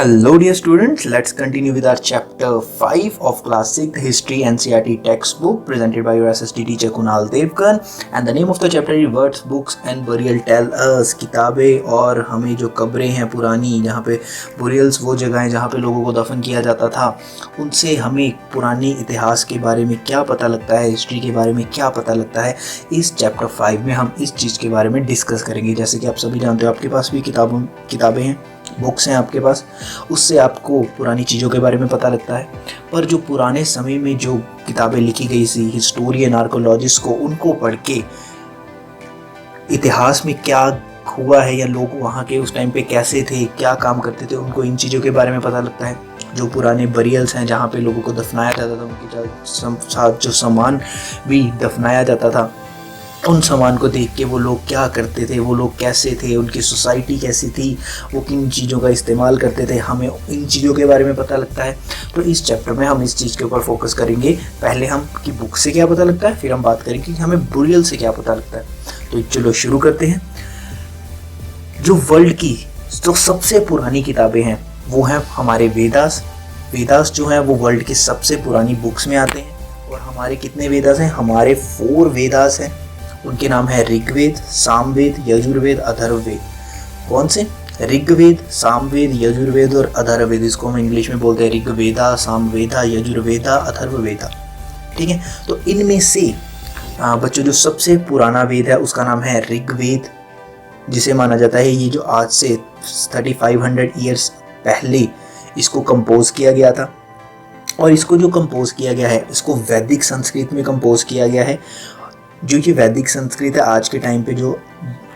Hello dear students, let's continue with our chapter 5 of class 6 history NCERT textbook presented by your SST teacher Kunal Devgan, and the name of the chapter is words, books and burial tell us। किताबें और हमें जो कब्रें हैं पुरानी, जहाँ पे बुरियल्स वो जगह हैं जहाँ पे लोगों को दफन किया जाता था, उनसे हमें पुराने इतिहास के बारे में क्या पता लगता है, हिस्ट्री के बारे में क्या पता लगता है। इस चैप्टर 5 में हम इस चीज़ के बारे में डिस्कस करेंगे। जैसे कि आप सभी जानते हो, आपके पास भी किताबें हैं, बुक्स हैं आपके पास, उससे आपको पुरानी चीज़ों के बारे में पता लगता है। पर जो पुराने समय में जो किताबें लिखी गई थी, हिस्टोरियन आर्कोलॉजिस्ट को, उनको पढ़ के इतिहास में क्या हुआ है या लोग वहाँ के उस टाइम पे कैसे थे, क्या काम करते थे, उनको इन चीज़ों के बारे में पता लगता है। जो पुराने बरियल्स हैं जहाँ पे लोगों को दफनाया जाता था, उनके साथ जो सामान भी दफनाया जाता था, उन सामान को देख के वो लोग क्या करते थे, वो लोग कैसे थे, उनकी सोसाइटी कैसी थी, वो किन चीज़ों का इस्तेमाल करते थे, हमें इन चीज़ों के बारे में पता लगता है। तो इस चैप्टर में हम इस चीज़ के ऊपर फोकस करेंगे। पहले हम कि बुक से क्या पता लगता है, फिर हम बात करेंगे कि हमें बुरियल से क्या पता लगता है। तो चलो शुरू करते हैं। जो वर्ल्ड की जो सबसे पुरानी किताबें हैं वो हैं हमारे वेदास। वेदास जो हैं वो वर्ल्ड की सबसे पुरानी बुक्स में आते हैं। और हमारे कितने वेदास हैं? हमारे 4 वेदास हैं। उनके नाम है ऋग्वेद, सामवेद, यजुर्वेद, अथर्ववेद। कौन से? ऋग्वेद, सामवेद, यजुर्वेद और अथर्ववेद। इसको हम इंग्लिश में बोलते हैं ऋग्वेदा, सामवेदा, यजुर्वेदा, अथर्ववेदा। ठीक है, तो इनमें से बच्चों जो सबसे पुराना वेद है उसका नाम है ऋग्वेद, जिसे माना जाता है ये जो आज से 3500 ईयर्स पहले इसको कंपोज किया गया था। और इसको जो कंपोज किया गया है, इसको वैदिक संस्कृत में कंपोज किया गया है। जो ये वैदिक संस्कृत है, आज के टाइम पे जो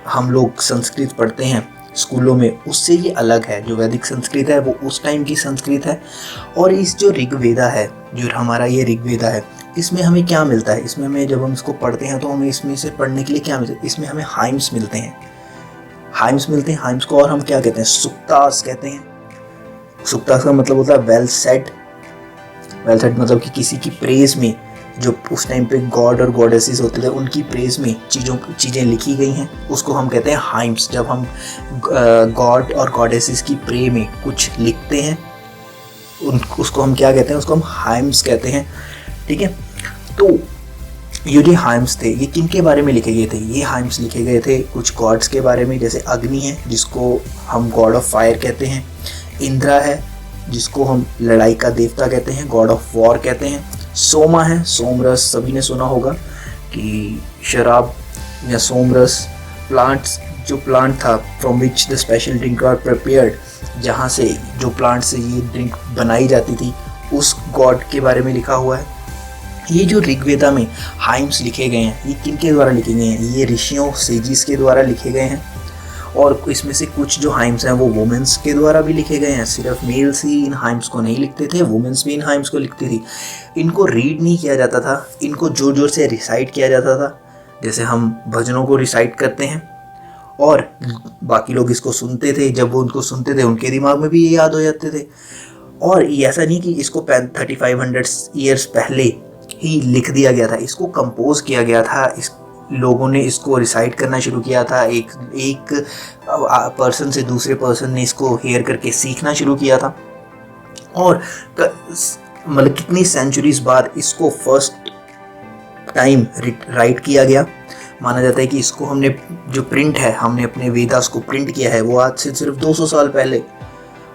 हम लोग संस्कृत पढ़ते हैं स्कूलों में, उससे ये अलग है। जो वैदिक संस्कृत है वो उस टाइम की संस्कृत है। और इस जो ऋग्वेदा है, जो हमारा ये ऋग्वेदा है, इसमें हमें क्या मिलता है? इसमें हमें जब हम इसको पढ़ते हैं तो हमें इसमें से पढ़ने के लिए क्या मिलता है? इसमें हमें हाइम्स मिलते हैं। हाइम्स को और हम क्या कहते हैं? सुक्तास कहते हैं। सुक्तास का मतलब होता है वेल सेड। मतलब कि किसी की प्रेज में, जो उस टाइम पे गॉड और गॉडेसेस होते थे, उनकी प्रेज में चीज़ें लिखी गई हैं, उसको हम कहते हैं हाइम्स। जब हम गॉड और गॉडेसेस की प्रे में कुछ लिखते हैं उसको हम क्या कहते हैं? उसको हम हाइम्स कहते हैं। ठीक है, तो ये जो हाइम्स थे ये किन के बारे में लिखे गए थे? ये हाइम्स लिखे गए थे कुछ गॉड्स के बारे में, जैसे अग्नि है जिसको हम गॉड ऑफ फायर कहते हैं, इंद्रा है जिसको हम लड़ाई का देवता कहते हैं, गॉड ऑफ वॉर कहते हैं, सोमा है, सोमरस सभी ने सुना होगा कि शराब या सोमरस, प्लांट्स, जो प्लांट था from which the special drink are prepared, जहाँ से जो प्लांट से ये ड्रिंक बनाई जाती थी, उस गॉड के बारे में लिखा हुआ है। ये जो ऋग्वेदा में हाइम्स लिखे गए हैं, ये किन के द्वारा लिखे गए हैं? ये ऋषियों, सेजिस के द्वारा लिखे गए हैं। और इसमें से कुछ जो हाइम्स हैं वो वुमेन्स के द्वारा भी लिखे गए हैं। सिर्फ मेल्स ही इन हाइम्स को नहीं लिखते थे, वुमेन्स भी इन हाइम्स को लिखती थी। इनको रीड नहीं किया जाता था, इनको जोर जोर से रिसाइट किया जाता था, जैसे हम भजनों को रिसाइट करते हैं। और बाकी लोग इसको सुनते थे, जब वो उनको सुनते थे उनके दिमाग में भी ये याद हो जाते थे। और ऐसा नहीं कि इसको 3500 ईयर्स पहले ही लिख दिया गया था, इसको कंपोज किया गया था। लोगों ने इसको रिसाइट करना शुरू किया था। एक पर्सन से दूसरे पर्सन ने इसको हेयर करके सीखना शुरू किया था। और मतलब कितनी सेंचुरीज बाद इसको फर्स्ट टाइम राइट किया गया। माना जाता है कि इसको हमने जो प्रिंट है, हमने अपने वेदास को प्रिंट किया है, वो आज से सिर्फ 200 साल पहले,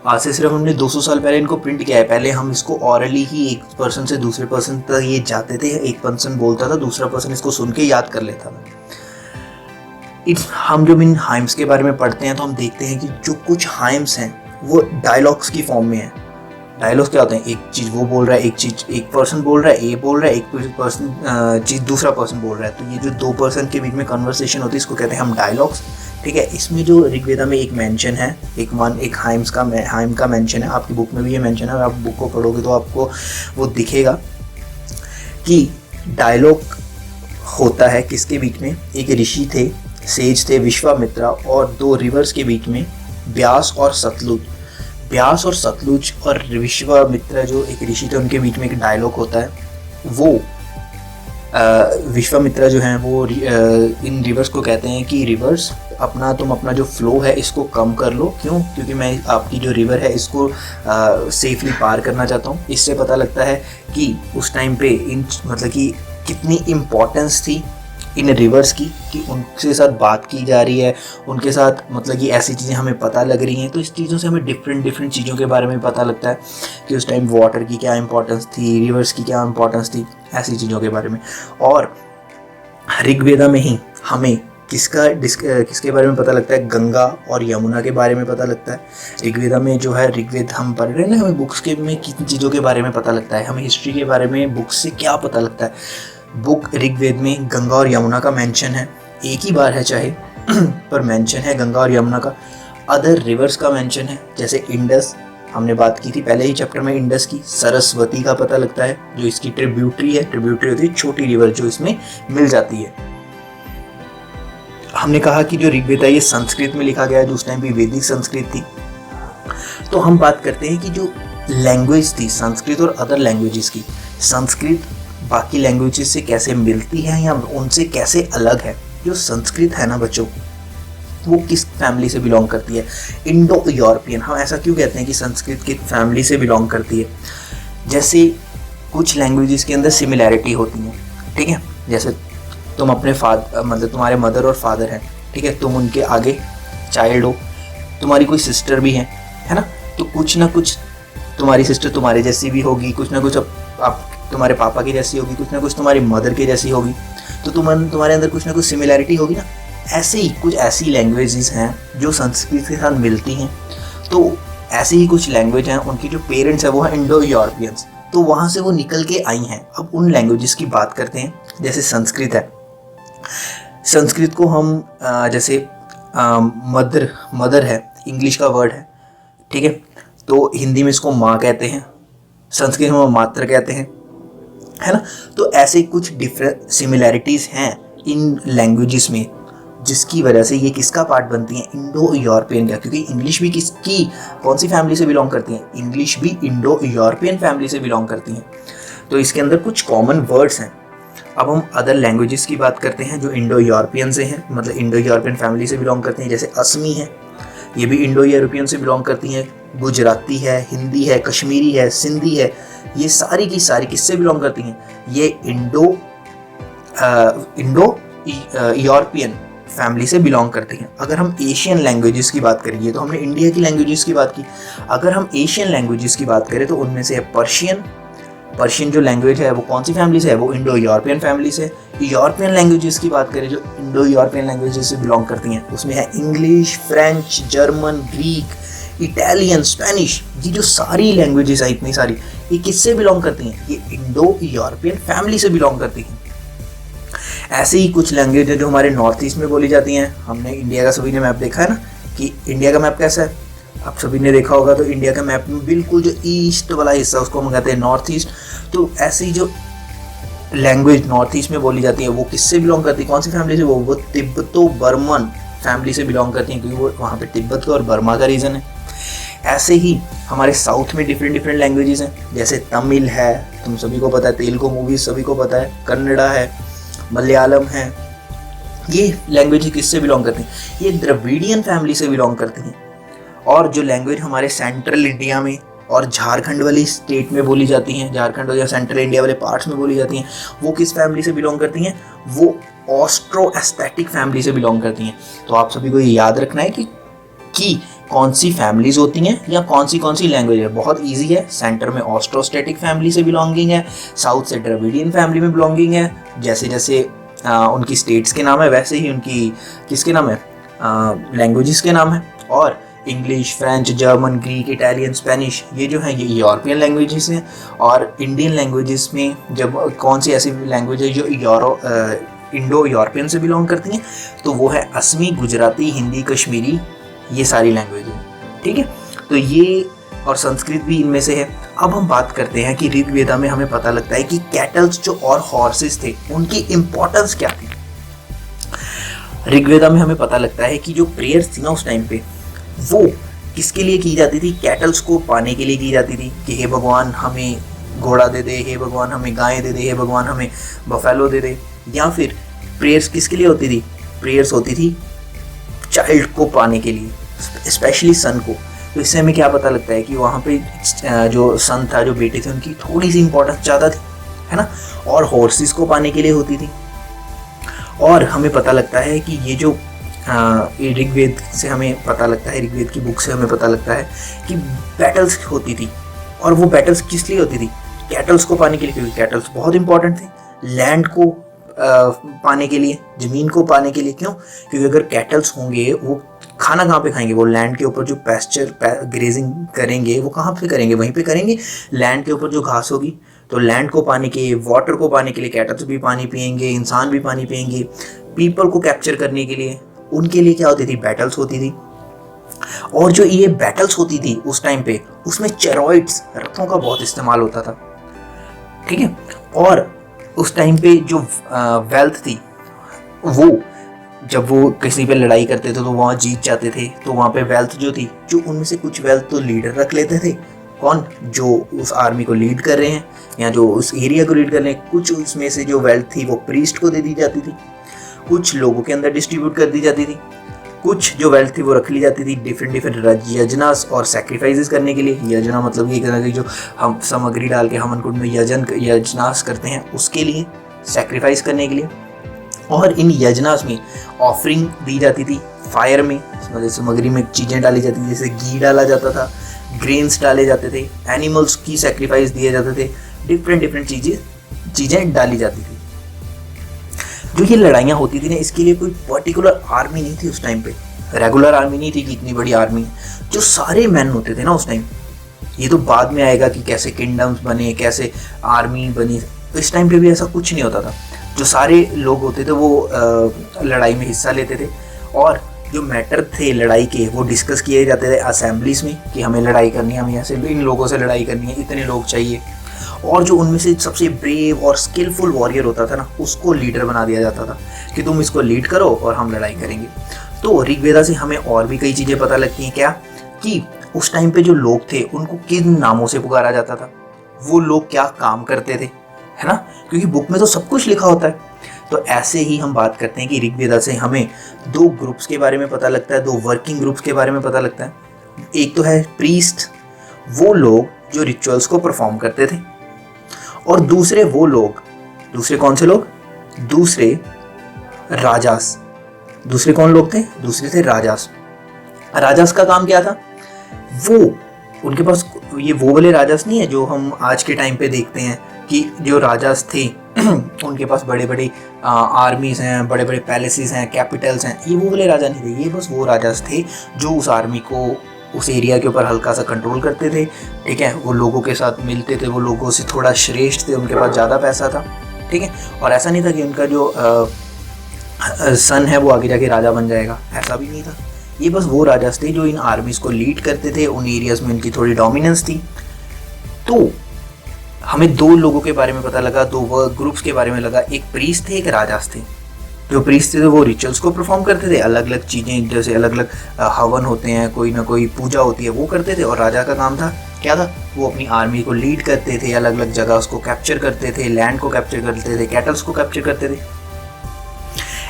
हमने 200 साल पहले इनको प्रिंट किया है। पहले हम इसको ऑरली ही एक पर्सन से दूसरे पर्सन तक ये जाते थे, एक पर्सन बोलता था, दूसरा पर्सन इसको सुन के याद कर लेता था। हम जब इन हाइम्स के बारे में पढ़ते हैं तो हम देखते हैं कि जो कुछ हाइम्स हैं वो डायलॉग्स की फॉर्म में है। डायलॉग्स क्या होते हैं? एक चीज़ वो बोल रहा है, एक चीज़ एक पर्सन बोल रहा है, ए बोल रहा है, एक पर्सन चीज़ दूसरा पर्सन बोल रहा है। तो ये जो 2 पर्सन के बीच में कन्वर्सेशन होती है, इसको कहते हैं हम डायलॉग्स। ठीक है, इसमें जो ऋग्वेदा में एक मेंशन है, एक हाइम का मेंशन है, आपकी बुक में भी ये मेंशन है। आप बुक को पढ़ोगे तो आपको वो दिखेगा कि डायलॉग होता है किसके बीच में? एक ऋषि थे, सेज थे, विश्वामित्रा, और 2 रिवर्स के बीच में, व्यास और सतलुज और विश्वामित्रा जो एक ऋषि थे उनके बीच में एक डायलॉग होता है। वो विश्वामित्रा जो हैं वो इन रिवर्स को कहते हैं कि रिवर्स तुम अपना जो फ्लो है इसको कम कर लो। क्यों? क्योंकि मैं आपकी जो रिवर है इसको सेफली पार करना चाहता हूँ। इससे पता लगता है कि उस टाइम पे मतलब कि कितनी इम्पोर्टेंस थी इन रिवर्स की, कि उनके साथ बात की जा रही है, उनके साथ मतलब कि ऐसी चीज़ें हमें पता लग रही हैं। तो इस चीज़ों से हमें डिफरेंट चीज़ों के बारे में पता लगता है कि उस टाइम वाटर की क्या इंपॉर्टेंस थी, रिवर्स की क्या इंपॉर्टेंस थी, ऐसी चीज़ों के बारे में। और ऋग्वेदा में ही हमें किसके बारे में पता लगता है? गंगा और यमुना के बारे में पता लगता है। ऋग्वेदा में जो है, ऋग्वेद हम पढ़ रहे हैं ना, हमें बुक्स के में किन चीज़ों के बारे में पता लगता है, हमें हिस्ट्री के बारे में बुक्स से क्या पता लगता है। बुक ऋग्वेद में गंगा और यमुना का मेंशन है, एक ही बार है चाहे पर मेंशन है गंगा और यमुना का। अदर रिवर्स का मेंशन है, जैसे इंडस, हमने बात की थी पहले ही चैप्टर में इंडस की। सरस्वती का पता लगता है, जो इसकी ट्रिब्यूटरी है। ट्रिब्यूटरी होती है छोटी रिवर जो इसमें मिल जाती है। हमने कहा कि जो ऋग्वेद है ये संस्कृत में लिखा गया है, जो उस टाइम भी वैदिक संस्कृत थी। तो हम बात करते हैं कि जो लैंग्वेज थी संस्कृत और अदर लैंग्वेजेस की, संस्कृत बाकी लैंग्वेजेस से कैसे मिलती है या उनसे कैसे अलग है। जो संस्कृत है ना बच्चों, वो किस फैमिली से बिलोंग करती है? Indo European. हम ऐसा क्यों कहते हैं कि संस्कृत की फैमिली से बिलोंग करती है? जैसे कुछ लैंग्वेजेस के अंदर सिमिलैरिटी होती है, ठीक है। जैसे तुम अपने मतलब तुम्हारे मदर और फादर हैं, ठीक है, तुम उनके आगे चाइल्ड हो, तुम्हारी कोई सिस्टर भी है ना, तो कुछ ना कुछ तुम्हारी सिस्टर तुम्हारे जैसी भी होगी, कुछ ना कुछ आप तुम्हारे पापा की जैसी होगी, कुछ ना कुछ तुम्हारी मदर की जैसी होगी, तो तुम्हारे अंदर कुछ ना कुछ सिमिलैरिटी होगी ना। ऐसे ही कुछ ऐसी लैंग्वेजेस हैं जो संस्कृत के साथ मिलती हैं। तो ऐसे ही कुछ लैंग्वेज हैं, उनकी जो पेरेंट्स हैं वो है इंडो यूरोपियंस, तो वहाँ से वो निकल के आई हैं। अब उन लैंग्वेजेस की बात करते हैं। जैसे संस्कृत है, संस्कृत को हम जैसे मदर है, इंग्लिश का वर्ड है, ठीक है, तो हिंदी में इसको माँ कहते हैं, संस्कृत में मात्र कहते हैं, है ना। तो ऐसे कुछ डिफरेंट सिमिलैरिटीज़ हैं इन लैंग्वेजेस में, जिसकी वजह से ये किसका पार्ट बनती हैं? इंडो यूरोपियन का। क्योंकि इंग्लिश भी कौन सी फैमिली से बिलोंग करती हैं? इंग्लिश भी इंडो यूरोपियन फैमिली से बिलोंग करती हैं। तो इसके अंदर कुछ कॉमन वर्ड्स हैं। अब हम अदर लैंग्वेजेस की बात करते हैं जो इंडो यूरोपियन से हैं, मतलब इंडो यूरोपियन फैमिली से बिलोंग करती हैं। जैसे असमी है, ये भी इंडो यूरोपियन से बिलोंग करती हैं। गुजराती है, हिंदी है, कश्मीरी है, सिंधी है, ये सारी की सारी किससे बिलोंग करती हैं? ये इंडो यूरोपियन फैमिली से बिलोंग करती हैं। अगर हम एशियन लैंग्वेजेस की बात करेंगे, तो हमने इंडिया की लैंग्वेजेस की बात की। अगर हम एशियन लैंग्वेजेस की बात करें तो उनमें से है पर्शियन जो लैंग्वेज है वो कौन सी फैमिली से है? वो इंडो यूरोपियन फैमिली से। यूरोपियन लैंग्वेजेस की बात करें जो इंडो यूरोपियन लैंग्वेजेस से बिलोंग करती हैं, उसमें है English, French, German, Greek, Italian, Spanish. ये जो सारी लैंग्वेजेस है, इतनी सारी, ये किससे बिलोंग करती हैं? ये इंडो यूरोपियन फैमिली से बिलोंग करती हैं। ऐसे ही कुछ लैंग्वेज है जो हमारे नॉर्थ ईस्ट में बोली जाती हैं। हमने इंडिया का सभी ने मैप देखा है ना, कि इंडिया का मैप कैसा है, आप सभी ने देखा होगा। तो इंडिया का मैप में बिल्कुल जो ईस्ट वाला हिस्सा उसको हम कहते हैं नॉर्थ ईस्ट। तो ऐसी जो लैंग्वेज नॉर्थ ईस्ट में बोली जाती है वो किससे बिलोंग करती है? कौन सी फैमिली से? वो तिब्बतो बर्मन फैमिली से बिलोंग करती हैं, क्योंकि वो वहाँ पे तिब्बत का और बर्मा का रीजन है। ऐसे ही हमारे साउथ में डिफरेंट लैंग्वेजेस हैं। जैसे तमिल है, तुम सभी को पता है, तेलुगु मूवीज सभी को पता है, कन्नड़ा है, मलयालम है। ये लैंग्वेज किससे बिलोंग करती हैं? ये द्रविडियन फैमिली से बिलोंग करती हैं। और जो लैंग्वेज हमारे सेंट्रल इंडिया में और झारखंड वाली स्टेट में बोली जाती हैं, झारखंड और या सेंट्रल इंडिया वाले पार्ट्स में बोली जाती हैं, वो किस फैमिली से बिलोंग करती हैं? वो ऑस्ट्रो एस्थेटिक फैमिली से बिलोंग करती हैं। तो आप सभी को ये याद रखना है कि कौन सी फैमिलीज होती हैं या कौन सी लैंग्वेज है। बहुत इजी है। सेंटर में ऑस्ट्रोस्टैटिक फैमिली से बिलोंगिंग है, साउथ से द्रविडियन फैमिली में बिलोंगिंग है। जैसे जैसे उनकी स्टेट्स के नाम है, वैसे ही उनकी किसके नाम है? लैंग्वेजेस के नाम है। और English, French, German, Greek, Italian, Spanish, ये जो है ये यूरोपियन लैंग्वेजेस हैं। और इंडियन लैंग्वेजेस में जब कौन सी ऐसी लैंग्वेज है जो इंडो यूरोपियन से बिलोंग करती हैं, तो वो है असमी, गुजराती, हिंदी, कश्मीरी, ये सारी लैंग्वेज है, ठीक है। तो ये और संस्कृत भी इनमें से है। अब हम बात करते हैं कि ऋग्वेदा में हमें पता लगता है कि कैटल्स जो और हॉर्सेस थे उनकी इंपॉर्टेंस क्या थी। ऋग्वेदा में हमें पता लगता है कि जो प्रेयर्स थी ना उस टाइम पे, वो किसके लिए की जाती थी? कैटल्स को पाने के लिए की जाती थी कि हे भगवान हमें घोड़ा दे दे, हे भगवान हमें गाय दे दे, हे भगवान हमें बफेलो दे दे। या फिर प्रेयर्स किसके लिए होती थी? प्रेयर्स होती थी चाइल्ड को पाने के लिए, स्पेशली सन को। तो इससे हमें क्या पता लगता है कि वहाँ पे जो सन था, जो बेटे थे, उनकी थोड़ी सी इंपॉर्टेंस ज़्यादा थी, है ना। और हॉर्सेस को पाने के लिए होती थी। और हमें पता लगता है कि ये जो ऋग्वेद से हमें पता लगता है, ऋग्वेद की बुक से हमें पता लगता है कि बैटल्स होती थी। और वो बैटल्स किस लिए होती थी? कैटल्स को पाने के लिए, क्योंकि कैटल्स बहुत इंपॉर्टेंट थे। लैंड को पाने के लिए, ज़मीन को पाने के लिए। क्यों? क्योंकि अगर कैटल्स होंगे वो खाना कहाँ पे खाएंगे? वो लैंड के ऊपर जो पैस्चर ग्रेजिंग करेंगे वो कहाँ पे करेंगे? वहीं पे करेंगे, लैंड के ऊपर जो घास होगी। तो लैंड को पाने के, वाटर को पाने के लिए कैटल्स भी पानी पिएंगे, इंसान भी पानी पिएंगे। पीपल को कैप्चर करने के लिए, उनके लिए क्या होती थी? बैटल्स होती थी। और जो ये बैटल्स होती थी उस टाइम पे, उसमें चेरॉइड्स, रथों का बहुत इस्तेमाल होता था, ठीक है। और उस टाइम पे जो वेल्थ थी, वो जब वो किसी पे लड़ाई करते थे तो वहाँ जीत जाते थे, तो वहाँ पे वेल्थ जो थी, जो उनमें से कुछ वेल्थ तो लीडर रख लेते थे। कौन? जो उस आर्मी को लीड कर रहे हैं या जो उस एरिया को लीड कर रहे हैं। कुछ उसमें से जो वेल्थ थी वो प्रीस्ट को दे दी जाती थी, कुछ लोगों के अंदर डिस्ट्रीब्यूट कर दी जाती थी, कुछ जो वेल्थ थी वो रख ली जाती थी डिफरेंट यजनास और सैक्रिफाइसेस करने के लिए। यजना मतलब ये तरह की जो हम सामग्री डाल के हवन कुंड में यजनास करते हैं, उसके लिए, सैक्रिफाइस करने के लिए। और इन यजनास में ऑफरिंग दी जाती थी, फायर में मतलब सामग्री में चीज़ें डाली जाती थी, जैसे घी डाला जाता था, ग्रेन्स डाले जाते थे, एनिमल्स की सैक्रिफाइस दिए जाते थे, डिफरेंट चीज़ें डाली जाती थी। जो ये लड़ाइयाँ होती थी ना, इसके लिए कोई पर्टिकुलर आर्मी नहीं थी उस टाइम पे, रेगुलर आर्मी नहीं थी कि इतनी बड़ी आर्मी। जो सारे मैन होते थे ना उस टाइम, ये तो बाद में आएगा कि कैसे किंगडम्स बने, कैसे आर्मी बनी। तो इस टाइम पे भी ऐसा कुछ नहीं होता था। जो सारे लोग होते थे वो लड़ाई में हिस्सा लेते थे, और जो मैटर थे लड़ाई के वो डिस्कस किए जाते थे असेंबलीज में कि हमें लड़ाई करनी है, हमें ऐसे इन लोगों से लड़ाई करनी है, इतने लोग चाहिए। और जो उनमें से सबसे ब्रेव और स्किलफुल वॉरियर होता था ना, उसको लीडर बना दिया जाता था कि तुम इसको लीड करो और हम लड़ाई करेंगे। तो ऋग्वेदा से हमें और भी कई चीज़ें पता लगती हैं। क्या? कि उस टाइम पे जो लोग थे उनको किन नामों से पुकारा जाता था, वो लोग क्या काम करते थे, है ना। क्योंकि बुक में तो सब कुछ लिखा होता है। तो ऐसे ही हम बात करते हैं कि ऋग्वेदा से हमें दो ग्रुप्स के बारे में पता लगता है, दो वर्किंग ग्रुप्स के बारे में पता लगता है। एक तो है प्रीस्ट, वो लोग जो रिचुअल्स को परफॉर्म करते थे, और दूसरे वो लोग, दूसरे कौन से लोग? दूसरे राजास। दूसरे कौन लोग थे? दूसरे थे राजास। राजास का काम क्या था? वो उनके पास ये वो वाले राजास नहीं है जो हम आज के टाइम पे देखते हैं कि जो राजास थे उनके पास बड़े बड़े आर्मीज हैं, बड़े बड़े पैलेसेस हैं, कैपिटल्स हैं। ये वो वाले राजा नहीं थे, ये बस वो राजास थे जो उस आर्मी को, उस एरिया के ऊपर हल्का सा कंट्रोल करते थे, ठीक है। वो लोगों के साथ मिलते थे, वो लोगों से थोड़ा श्रेष्ठ थे, उनके पास ज़्यादा पैसा था, ठीक है। और ऐसा नहीं था कि उनका जो सन है वो आगे जाके राजा बन जाएगा, ऐसा भी नहीं था। ये बस वो राजास थे जो इन आर्मीज को लीड करते थे, उन एरियाज में उनकी थोड़ी डोमिनेंस थी। तो हमें दो लोगों के बारे में पता लगा, दो ग्रुप्स के बारे में लगा। एक प्रीस्ट थे, एक राजास थे। जो प्रीस्ट थे वो रिचुअल्स को परफॉर्म करते थे, अलग अलग चीज़ें, जैसे अलग अलग हवन होते हैं, कोई ना कोई पूजा होती है, वो करते थे। और राजा का काम था क्या था? वो अपनी आर्मी को लीड करते थे, अलग अलग जगह उसको कैप्चर करते थे, लैंड को कैप्चर करते थे, कैटल्स को कैप्चर करते थे।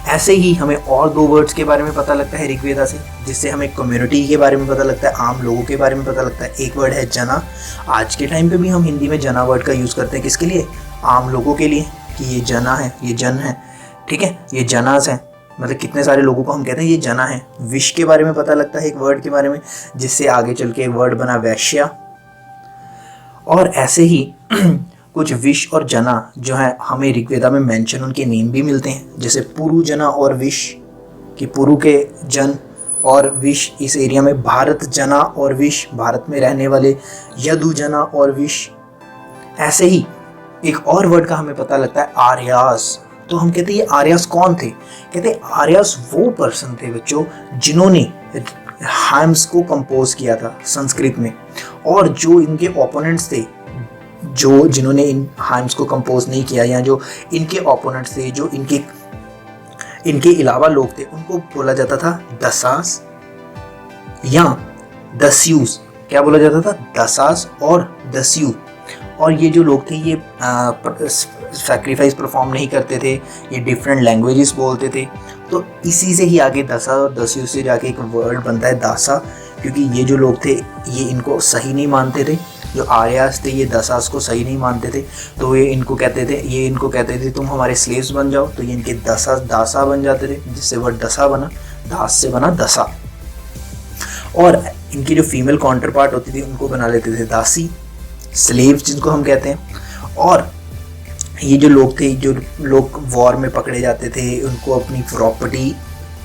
ऐसे ही हमें और दो वर्ड्स के बारे में पता लगता है ऋग्वेदा से, जिससे हमें कम्युनिटी के बारे में पता लगता है, आम लोगों के बारे में पता लगता है। एक वर्ड है जना। आज के टाइम पे भी हम हिंदी में जना वर्ड का यूज़ करते हैं, किसके लिए? आम लोगों के लिए, कि ये जना है, ये जन है, ठीक है, ये जनास है। मतलब कितने सारे लोगों को हम कहते हैं ये जना है। विश के बारे में पता लगता है एक वर्ड के बारे में, जिससे आगे चल के वर्ड बना वैश्या। और ऐसे ही कुछ विश और जना जो है हमें ऋग्वेदा में मेंशन उनके नेम भी मिलते हैं, जैसे पुरु जना और विश, कि पुरु के जन और विश इस एरिया में, भारत जना और विश भारत में रहने वाले, यदु जना और विश। ऐसे ही एक और वर्ड का हमें पता लगता है आर्यास। तो हम कहते हैं ये आर्यास कौन थे? कहते हैं आर्यास वो पर्सन थे बच्चों जिन्होंने हाइम्स को कंपोज किया था संस्कृत में, और जो इनके ओपोनेंट्स थे, जो जिन्होंने इन हाइम्स को कंपोज नहीं किया, या जो इनके ओपोनेंट्स थे, जो इनके अलावा लोग थे, उनको बोला जाता था दसास या दस्यूस। क्या बोला जाता था? दसास और दस्यू। और ये जो लोग थे ये सैक्रिफाइस परफॉर्म नहीं करते थे, ये डिफरेंट लैंग्वेजेस बोलते थे। तो इसी से ही आगे दसा और दस्यु से जाके एक वर्ड बनता है दासा, क्योंकि ये जो लोग थे ये इनको सही नहीं मानते थे, जो आर्यास थे ये दसास को सही नहीं मानते थे। तो ये इनको कहते थे तुम हमारे स्लेव्स बन जाओ, तो ये इनके दासा बन जाते थे, जिससे वर्ड दसा बना, दास से बना दसा। और इनकी जो फीमेल काउंटर पार्ट होती थी उनको बना लेते थे दासी, स्लेव्स जिनको हम कहते हैं। और ये जो लोग थे, जो लोग वॉर में पकड़े जाते थे, उनको अपनी प्रॉपर्टी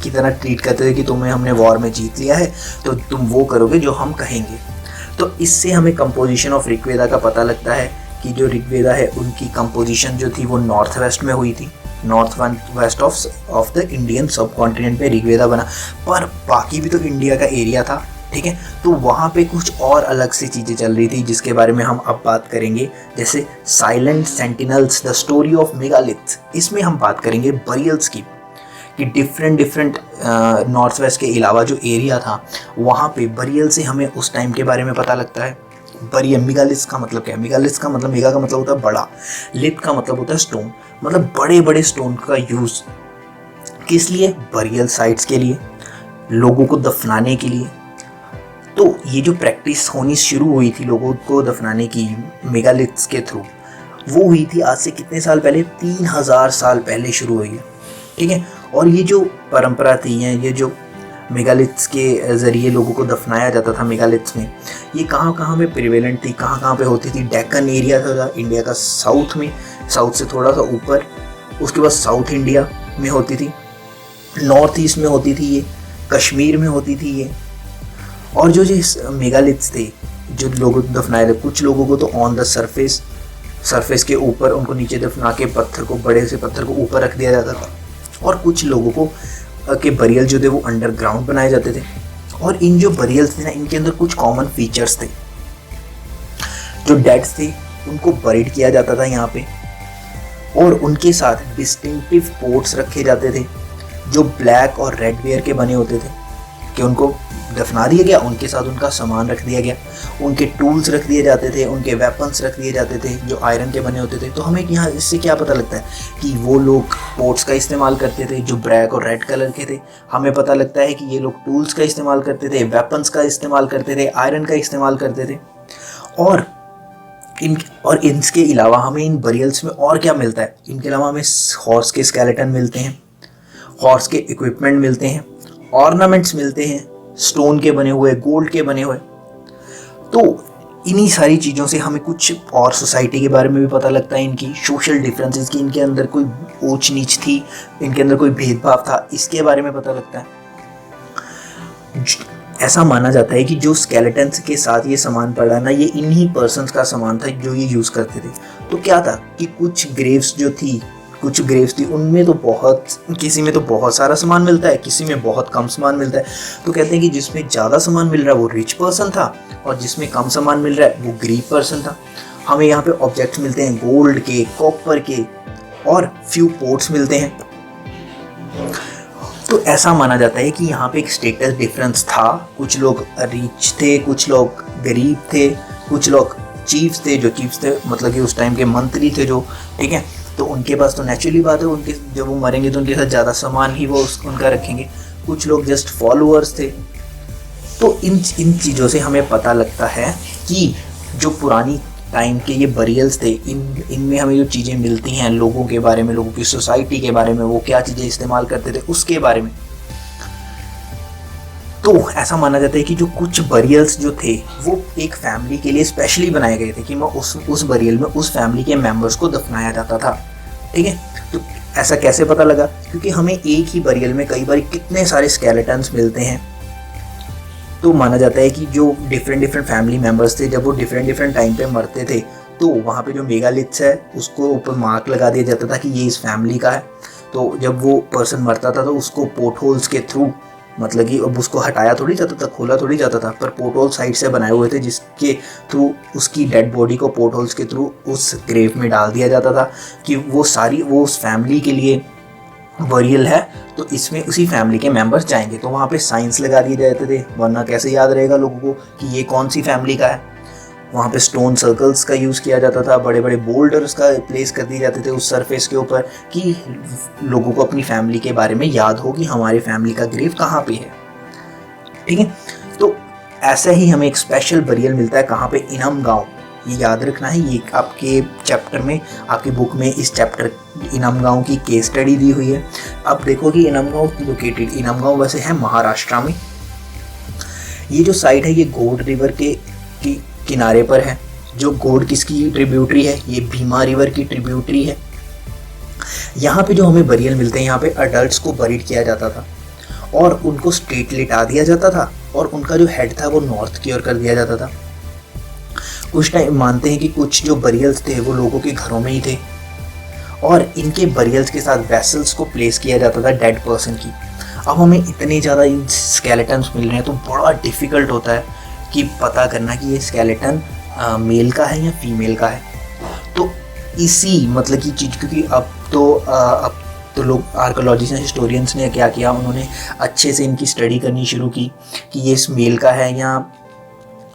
की तरह ट्रीट करते थे कि तुम्हें हमने वॉर में जीत लिया है तो तुम वो करोगे जो हम कहेंगे। तो इससे हमें कंपोजिशन ऑफ ऋग्वेदा का पता लगता है कि जो ऋग्वेदा है उनकी कंपोजिशन जो थी वो नॉर्थ वेस्ट में हुई थी, north west of the Indian सब कॉन्टिनेंट पे ऋग्वेदा बना। पर बाकी भी तो इंडिया का एरिया था, ठीक है, तो वहाँ पे कुछ और अलग सी चीज़ें चल रही थी जिसके बारे में हम अब बात करेंगे, जैसे silent sentinels, the story of megalith. इसमें हम बात करेंगे बरियल्स की, कि डिफरेंट नॉर्थ वेस्ट के अलावा जो एरिया था वहाँ पे बरियल से हमें उस टाइम के बारे में पता लगता है। बरियल, मेगालिथ्स का मतलब क्या है? मेगालिथ्स का मतलब, मेगा का मतलब होता है बड़ा, लिथ का मतलब होता है स्टोन, मतलब बड़े बड़े स्टोन का यूज़ किस लिए? बरियल साइट्स के लिए, लोगों को दफनाने के लिए। तो ये जो प्रैक्टिस होनी शुरू हुई थी लोगों को दफनाने की मेगालिथ्स के थ्रू, वो हुई थी आज से कितने साल पहले? 3000 साल पहले शुरू हुई है, ठीक है। और ये जो परंपरा थी, ये जो मेगालिथ्स के ज़रिए लोगों को दफनाया जाता था मेगालिथ्स में, ये कहाँ कहाँ पे प्रिवेलेंट थी, कहाँ कहाँ पे होती थी? डेक्कन एरिया था इंडिया का, साउथ में, साउथ से थोड़ा सा ऊपर, उसके बाद साउथ इंडिया में होती थी, नॉर्थ ईस्ट में होती थी ये, कश्मीर में होती थी ये। और जो मेगालिथ्स थे जो लोगों को दफनाए थे, कुछ लोगों को तो ऑन द सरफेस के ऊपर उनको नीचे दफना के पत्थर को, बड़े से पत्थर को ऊपर रख दिया जाता था, और कुछ लोगों को के बरियल जो थे वो अंडरग्राउंड बनाए जाते थे। और इन जो बरियल्स थे ना, इनके अंदर कुछ कॉमन फीचर्स थे। जो डेड्स थे उनको बरीड किया जाता था यहाँ पे, और उनके साथ डिस्टिंक्टिव पोट्स रखे जाते थे जो ब्लैक और रेड वेयर के बने होते थे, कि उनको दफना दिया गया, उनके साथ उनका सामान रख दिया गया, उनके टूल्स रख दिए जाते थे, उनके वेपन्स रख दिए जाते थे जो आयरन के बने होते थे। तो हमें यहाँ इससे क्या पता लगता है कि वो लोग पोट्स का इस्तेमाल करते थे जो ब्लैक और रेड कलर के थे। हमें पता लगता है कि ये लोग टूल्स का इस्तेमाल करते थे, वेपन्स का इस्तेमाल करते थे, आयरन का इस्तेमाल करते थे। और इनके अलावा हमें इन बरियल्स में और क्या मिलता है? इनके अलावा हमें हॉर्स के स्केलेटन मिलते हैं, हॉर्स के इक्विपमेंट मिलते हैं, ऑर्नामेंट्स मिलते हैं, स्टोन के बने हुए, गोल्ड के बने हुए। तो इन्हीं सारी चीज़ों से हमें कुछ और सोसाइटी के बारे में भी पता लगता है, इनकी सोशल डिफरेंसेस, की इनके अंदर कोई ऊंच नीच थी, इनके अंदर कोई भेदभाव था, इसके बारे में पता लगता है। ऐसा माना जाता है कि जो स्केलेटन्स के साथ ये सामान पड़ा ना, ये इन्हीं पर्सन्स का सामान था जो ये यूज़ करते थे। तो क्या था कि कुछ ग्रेव्स थी उनमें तो किसी में तो बहुत सारा सामान मिलता है, किसी में बहुत कम सामान मिलता है। तो कहते हैं कि जिसमें ज़्यादा सामान मिल रहा है वो रिच पर्सन था, और जिसमें कम सामान मिल रहा है वो गरीब पर्सन था। हमें यहाँ पे ऑब्जेक्ट्स मिलते हैं गोल्ड के, कॉपर के, और फ्यू पोट्स मिलते हैं। तो ऐसा माना जाता है कि यहाँ पे एक स्टेटस डिफरेंस था, कुछ लोग रिच थे, कुछ लोग गरीब थे, कुछ लोग चीफ्स थे मतलब कि उस टाइम के मंत्री थे जो, ठीक है। तो उनके पास तो नेचुरली बात है, उनके जब वो मरेंगे तो उनके साथ ज़्यादा सामान ही वो उनका रखेंगे। कुछ लोग जस्ट फॉलोअर्स थे। तो इन चीज़ों से हमें पता लगता है कि जो पुरानी टाइम के ये बरियल्स थे, इनमें हमें जो चीज़ें मिलती हैं लोगों के बारे में, लोगों की सोसाइटी के बारे में, वो क्या चीज़ें इस्तेमाल करते थे उसके बारे में। तो ऐसा माना जाता है कि जो कुछ बरियल्स जो थे वो एक फैमिली के लिए स्पेशली बनाए गए थे, कि मैं उस बरियल में उस फैमिली के मेंबर्स को दफनाया जाता था, ठीक है। तो ऐसा कैसे पता लगा? क्योंकि हमें एक ही बरियल में कई बार कितने सारे स्केलेटन्स मिलते हैं। तो माना जाता है कि जो डिफरेंट फैमिली मेंबर्स थे, जब वो डिफरेंट टाइम पे मरते थे, तो वहाँ पे जो मेगालिथ्स है उसको ऊपर मार्क लगा दिया जाता था कि ये इस फैमिली का है। तो जब वो पर्सन मरता था तो उसको पोर्ट होल्स के थ्रू, मतलब कि अब उसको हटाया थोड़ी जाता था, खोला थोड़ी जाता था, पर पोर्ट होल साइड से बनाए हुए थे जिसके थ्रू उसकी डेड बॉडी को पोर्ट होल्स के थ्रू उस ग्रेव में डाल दिया जाता था कि वो उस फैमिली के लिए बरियल है, तो इसमें उसी फैमिली के मेंबर्स जाएंगे। तो वहाँ पे साइंस लगा दिए जाते थे, वरना कैसे याद रहेगा लोगों को कि ये कौन सी फैमिली का है। वहाँ पे स्टोन सर्कल्स का यूज़ किया जाता था, बड़े बड़े बोल्डर्स का प्लेस कर दिए जाते थे उस सरफेस के ऊपर कि लोगों को अपनी फैमिली के बारे में याद हो कि हमारी फैमिली का ग्रेव कहाँ पे है। ठीक है, तो ऐसा ही हमें एक स्पेशल बरियल मिलता है कहाँ पे, इनम गांव। ये याद रखना है, ये आपके चैप्टर में, आपकी बुक में इस चैप्टर इनम गांव की केस स्टडी दी हुई है। अब देखो कि इनम गांव लोकेटेड, इनम गांव वैसे है महाराष्ट्र में। ये जो साइट है ये गोड रिवर के किनारे पर है। जो गोड किसकी ट्रिब्यूटरी है, ये भीमा रिवर की ट्रिब्यूटरी है। यहाँ पे जो हमें बरियल मिलते हैं, यहाँ पे अडल्ट्स को बरीड किया जाता था और उनको स्ट्रेट लिटा दिया जाता था और उनका जो हेड था वो नॉर्थ की ओर कर दिया जाता था। कुछ टाइम मानते हैं कि कुछ जो बरियल्स थे वो लोगों के घरों में ही थे और इनके बरियल्स के साथ वेसल्स को प्लेस किया जाता था डेड पर्सन की। अब हमें इतने ज़्यादा इन स्केलेटन्स मिल रहे हैं तो बड़ा डिफ़िकल्ट होता है कि पता करना कि ये स्केलेटन मेल का है या फीमेल का है। तो इसी मतलब की चीज़, क्योंकि अब तो लोग आर्कोलॉजिस्ट एंड हिस्टोरियंस ने क्या किया, उन्होंने अच्छे से इनकी स्टडी करनी शुरू की कि ये मेल का है या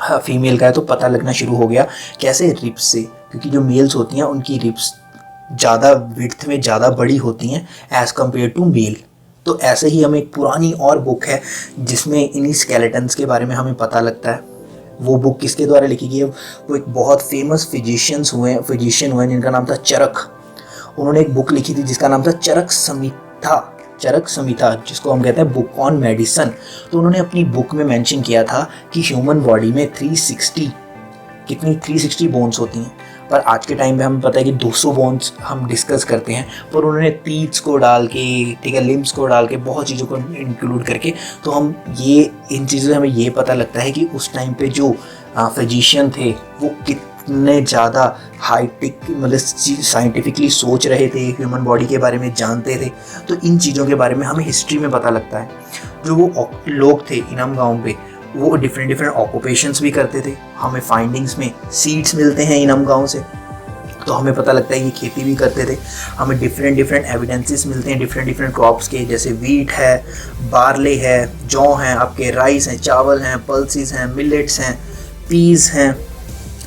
फीमेल का है। तो पता लगना शुरू हो गया कैसे, रिप्स से, क्योंकि जो मेल्स होती हैं उनकी रिप्स ज़्यादा विड्थ में ज़्यादा बड़ी होती हैं एज़ कम्पेयर टू मेल। तो ऐसे ही हमें एक पुरानी और बुक है जिसमें इन्हीं स्केलेटन्स के बारे में हमें पता लगता है। वो बुक किसके द्वारा लिखी गई है, वो एक बहुत फेमस फिजिशियन हुए जिनका नाम था चरक। उन्होंने एक बुक लिखी थी जिसका नाम था चरक संहिता, जिसको हम कहते हैं बुक ऑन मेडिसन। तो उन्होंने अपनी बुक में मेंशन किया था कि ह्यूमन बॉडी में 360 बोन्स होती हैं, पर आज के टाइम पे हमें पता है कि 200 बोन्स हम डिस्कस करते हैं। पर उन्होंने टीथ्स को डाल के, ठीक है, लिम्स को डाल के, बहुत चीज़ों को इंक्लूड करके, तो हम ये इन चीज़ों से हमें ये पता लगता है कि उस टाइम पे जो फिजिशियन थे वो कितने ज़्यादा हाईटेक मतलब साइंटिफिकली सोच रहे थे, ह्यूमन बॉडी के बारे में जानते थे। तो इन चीज़ों के बारे में हमें हिस्ट्री में पता लगता है। जो वो लोग थे इनम गाँव पे, वो डिफरेंट ऑक्यूपेशंस भी करते थे। हमें फाइंडिंग्स में सीड्स मिलते हैं इनम गाँव से, तो हमें पता लगता है ये खेती भी करते थे। हमें डिफरेंट एविडेंसेस मिलते हैं डिफरेंट क्रॉप्स के, जैसे वीट है, बार्ले है, जौ हैं, आपके राइस हैं, चावल हैं, पल्सेस हैं, मिलेट्स हैं, पीस हैं,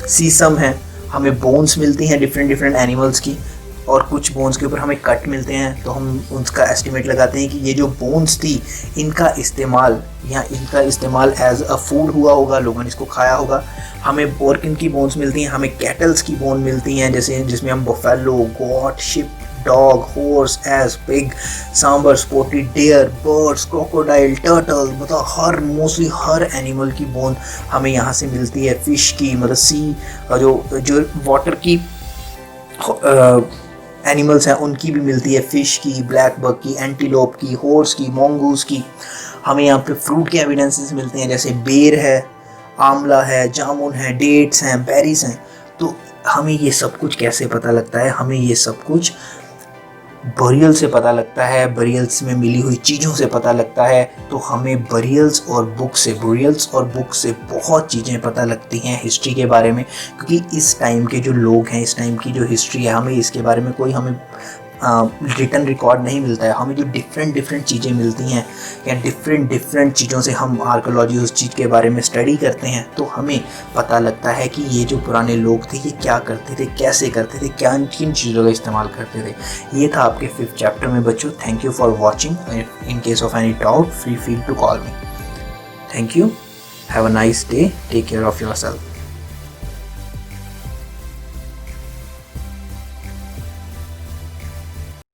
सीसम हैं। हमें बोन्स मिलती हैं डिफरेंट एनिमल्स की, और कुछ बोन्स के ऊपर हमें कट मिलते हैं। तो हम उसका एस्टिमेट लगाते हैं कि ये जो बोन्स थी इनका इस्तेमाल एज अ फूड हुआ होगा, लोगों ने इसको खाया होगा। हमें और किन की बोन्स मिलती हैं, हमें कैटल्स की बोन मिलती हैं, जैसे जिसमें हम buffalo, goat, sheep, dog, horse, ass, pig, sambar, spotted deer, birds, crocodile, turtle, मतलब मोस्टली हर एनिमल की बोन हमें यहाँ से मिलती है। फिश की, मतलब सी जो वाटर की एनिमल्स हैं उनकी भी मिलती है, फिश की, ब्लैक बक की, एंटीलोप की, हॉर्स की, मोंगूस की। हमें यहाँ पे फ्रूट के एविडेंसेस मिलते हैं, जैसे बेर है, आंवला है, जामुन है, डेट्स हैं, बेरीज हैं। तो हमें ये सब कुछ कैसे पता लगता है, हमें ये सब कुछ बरियल से पता लगता है, बरियल्स में मिली हुई चीज़ों से पता लगता है। तो हमें बरियल्स और बुक से बहुत चीज़ें पता लगती हैं हिस्ट्री के बारे में, क्योंकि इस टाइम के जो लोग हैं, इस टाइम की जो हिस्ट्री है, हमें इसके बारे में कोई हमें रिटन रिकॉर्ड नहीं मिलता है। हमें जो डिफरेंट चीज़ें मिलती हैं या डिफरेंट चीज़ों से हम आर्कोलॉजी उस चीज़ के बारे में स्टडी करते हैं, तो हमें पता लगता है कि ये जो पुराने लोग थे ये क्या करते थे, कैसे करते थे, किन चीज़ों का इस्तेमाल करते थे। ये था आपके 5th चैप्टर में बच्चों। Thank you for watching. In case of any doubt free feel to call me. Thank you. Have a nice day. Take care of yourself.